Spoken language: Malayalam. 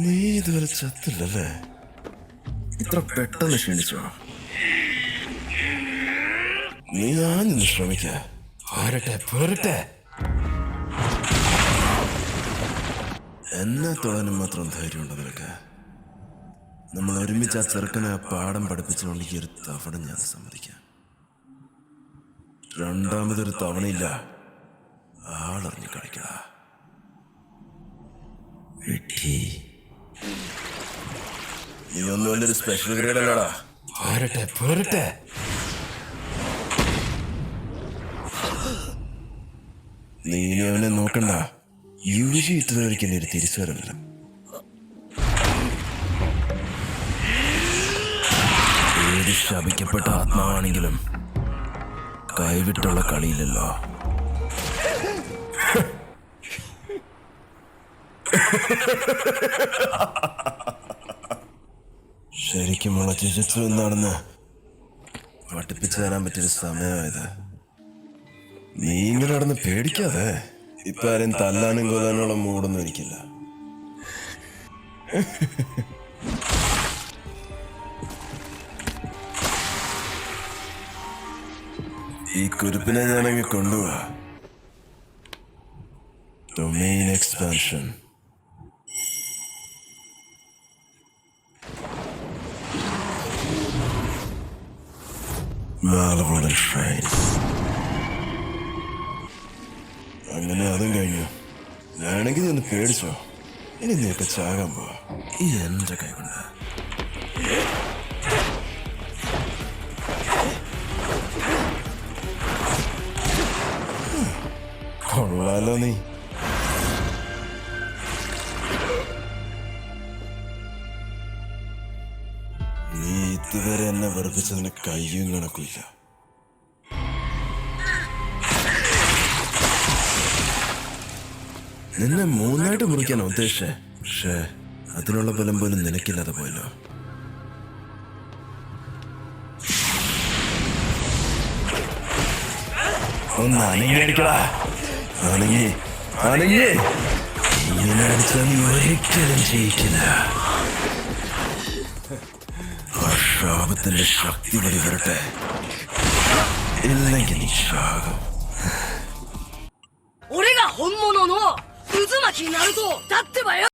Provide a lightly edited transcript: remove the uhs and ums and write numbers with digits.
നീ ഇതുവരെ ചത്തില്ലല്ലേ? ഇത്ര പെട്ടെന്ന് ക്ഷണിച്ചോ? നീ ആഞ്ഞൊന്ന് ശ്രമിക്ക. പോരട്ടെ. എന്നെ തൊഴാനും മാത്രം ധൈര്യമുണ്ടോ നിനക്ക്? നമ്മൾ ഒരുമിച്ച് ആ ചെറുക്കനെ ആ പാഠം പഠിപ്പിച്ചുകൊണ്ട് ഈ ഒരു തവണ ഞാൻ സമ്മതിക്കാം. രണ്ടാമതൊരു തവണയില്ല. ആളറിഞ്ഞ് കളിക്കടാ. നീ ഒന്നും വലിയൊരു സ്പെഷ്യൽ ഗ്രേഡ് അല്ലടാ. പോരട്ടെ. നീ ഇനി അവനെ നോക്കണ്ട. യൂജി ഇത്രയൊരിക്കലും ഒരു തിരിച്ചു വരല്ല. ഏത് ശപിക്കപ്പെട്ട ആത്മാവാണെങ്കിലും കൈവിട്ടുള്ള കളിയില്ലല്ലോ. ശരിക്കുമുള്ള ജുജുത്സു എന്താണെന്ന് പഠിപ്പിച്ചു തരാൻ പറ്റിയൊരു സമയമായത്. നീ ഇങ്ങനെ നടന്ന് പേടിക്കാതെ. ഇപ്പൊ ആരെയും തല്ലാനും കൊല്ലാനുള്ള മൂടൊന്നും എനിക്കില്ല. ഈ കുരുപ്പിനെ ഞാനങ്ങ് കൊണ്ടുപോവാ. Domain expansion. അങ്ങനെ അതും കഴിഞ്ഞു. വേണമെങ്കിൽ നീ ഒന്ന് പേടിച്ചോ. ഇനി നീയൊക്കെ ചാകാൻ പോവാ ഈ എന്റെ കൈ കൊണ്ട്. കൊള്ളാലോ നീ. നീ ഇതുവരെ എന്നെ വെറുപ്പിച്ചതിന് കയ്യും കണക്കില്ല. നിന്നെ മൂന്നായിട്ട് മുറിക്കാനോ ഉദ്ദേശിച്ചേ? പക്ഷേ അതിനുള്ള ബലം പോലും നിനക്കില്ലാതെ പോയല്ലോ. ഒന്ന് അനങ്ങിയടിക്കടാ. അനങ്ങി ഇങ്ങനെ അടിച്ചാൽ നീ ഒരിക്കലും ജയിക്കില്ല. ആ ശാപത്തിന്റെ ശക്തി വഴി വരട്ടെ. ഇല്ലെങ്കിൽ നീ ശാകം. 俺が本物の渦巻きになるとだってばよ。